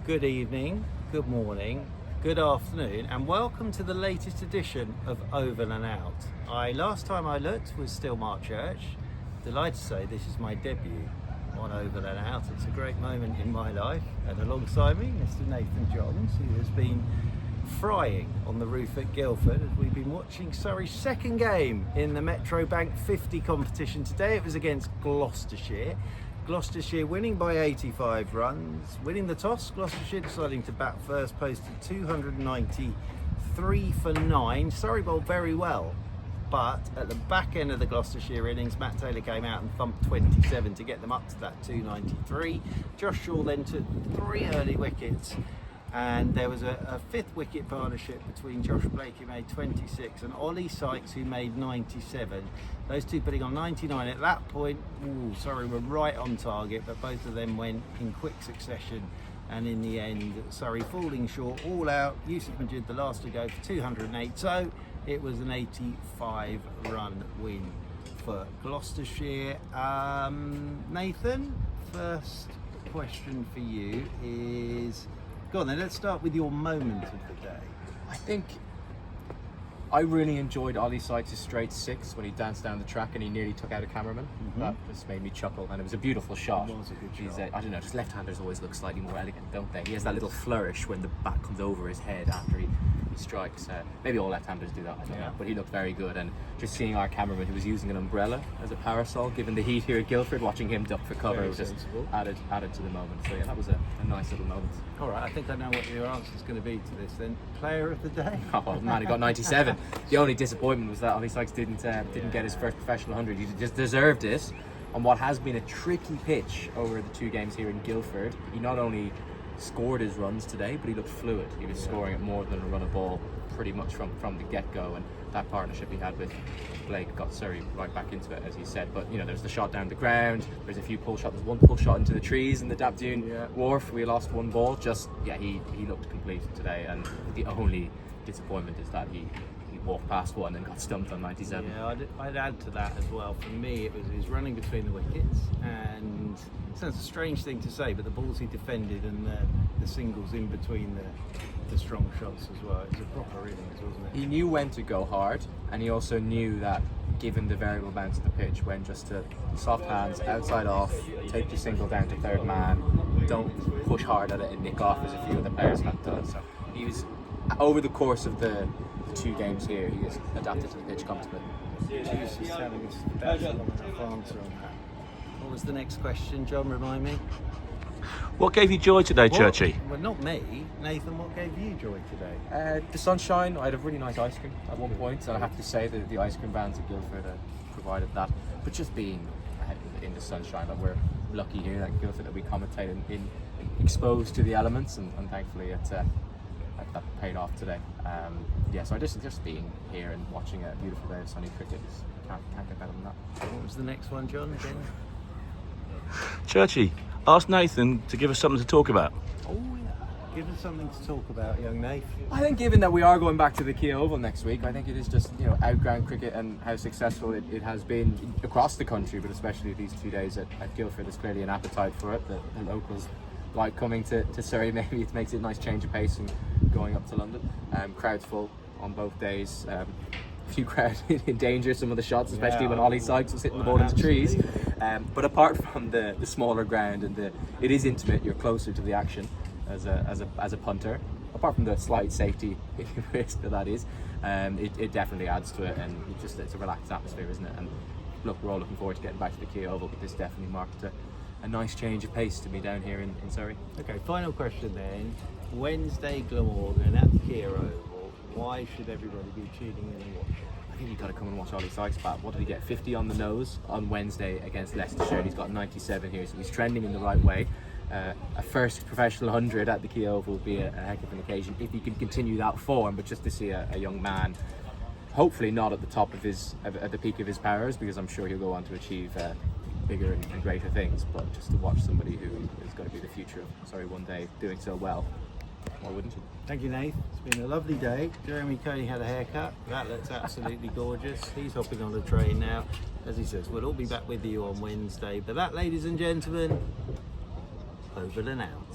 Good evening, good morning, good afternoon, and welcome to the latest edition of Over and Out. Last time I looked was still Mark Church. Delighted to say this is my debut on Over and Out. It's a great moment in my life, and alongside me, Mr. Nathan Johns, who has been frying on the roof at Guildford as we've been watching Surrey's second game in the Metro Bank 50 competition today. It was against Gloucestershire. Gloucestershire winning by 85 runs, winning the toss. Gloucestershire deciding to bat first, posted 293 for 9. Surrey bowled very well, but at the back end of the Gloucestershire innings, Matt Taylor came out and thumped 27 to get them up to that 293. Josh Shaw then took 3 early wickets, and there was a 5th wicket partnership between Josh Blake, who made 26, and Ollie Sykes, who made 97. Those two putting on 99. At that point, Surrey were right on target, but both of them went in quick succession, and in the end, Surrey falling short, all out. Yusuf Majid the last to go for 208, so it was an 85 run win for Gloucestershire. Nathan, first question for you is, go on then, let's start with your moment of the day. I think I really enjoyed Ollie Sykes' straight 6 when he danced down the track and he nearly took out a cameraman. That just made me chuckle, and it was a beautiful shot. It was a good shot. I don't know, just left-handers always look slightly more elegant, don't they? He has that little flourish when the bat comes over his head after he strikes. Maybe all left-handers do that, I don't know, but he looked very good. And just seeing our cameraman who was using an umbrella as a parasol, given the heat here at Guildford, watching him duck for cover was just added to the moment. So yeah, that was a nice little moment. All right, I think I know what your answer is going to be to this then. Player of the day? Oh man, he got 97. The only disappointment was that Ollie Sykes didn't get his first professional 100. He just deserved it on what has been a tricky pitch over the 2 games here in Guildford. He not only scored his runs today, but he looked fluid. He was scoring at more than a run a ball pretty much from the get-go, and that partnership he had with Blake got Surrey right back into it, as he said. But you know, there's the shot down the ground, there's a few pull shots, there's one pull shot into the trees in the Dabdune Wharf. We lost 1 ball. He looked complete today, and the only disappointment is that he walked past one and got stumped on 97. Yeah, I'd add to that as well. For me, it was his running between the wickets, and it sounds a strange thing to say, but the balls he defended and the singles in between the strong shots as well. It was a proper innings, wasn't it? He knew when to go hard, and he also knew that given the variable bounce of the pitch, when just to soft hands, outside off, take your single down to third man, don't push hard at it and nick off as a few other players have done. So he was, over the course of the 2 games here, he has adapted to the pitch comfortably. Juice is telling us that's a long enough answer on that. What was the next question, John? Remind me. What gave you joy today, Churchy? Well, not me. Nathan, what gave you joy today? The sunshine. I had a really nice ice cream at one point, and I have to say that the ice cream vans at Guildford provided that. But just being in the sunshine, like we're lucky here at Guildford that we commentate in exposed to the elements, and thankfully that paid off today. So just being here and watching a beautiful day of sunny cricket, can't get better than that. What was the next one, John? Again? Churchy, ask Nathan to give us something to talk about. Oh yeah, give us something to talk about, young Nate. I think given that we are going back to the Key Oval next week, I think it is just, outground cricket and how successful it has been across the country, but especially these 2 days at Guildford. There's clearly an appetite for it. The locals like coming to Surrey. Maybe it makes it a nice change of pace and going up to London. Crowds full on both days. A few crowds in danger, some of the shots, especially when Ollie Sykes was hitting the ball into trees. But apart from the smaller ground and it is intimate, you're closer to the action as a punter. Apart from the slight safety risk that is, it definitely adds to it, and it's a relaxed atmosphere, isn't it? And look, we're all looking forward to getting back to the Key Oval, but this definitely marked a nice change of pace to be down here in Surrey. Okay, final question then. Wednesday, Glamorgan at the Key Oval. Why should everybody be tuning in and watching? I think you've got to come and watch Ollie Sykes bat. What did he get? 50 on the nose on Wednesday against Leicestershire. He's got 97 here, so he's trending in the right way. A first professional 100 at the Key Oval will be a heck of an occasion if he can continue that form. But just to see a young man, hopefully not at the top of at the peak of his powers, because I'm sure he'll go on to achieve bigger and greater things. But just to watch somebody who is going to be the future of Surrey one day doing so well, why wouldn't you? Thank you, Nate. It's been a lovely day. Jeremy Coney had a haircut. That looks absolutely gorgeous. He's hopping on the train now. As he says, we'll all be back with you on Wednesday. But that, ladies and gentlemen, over and out.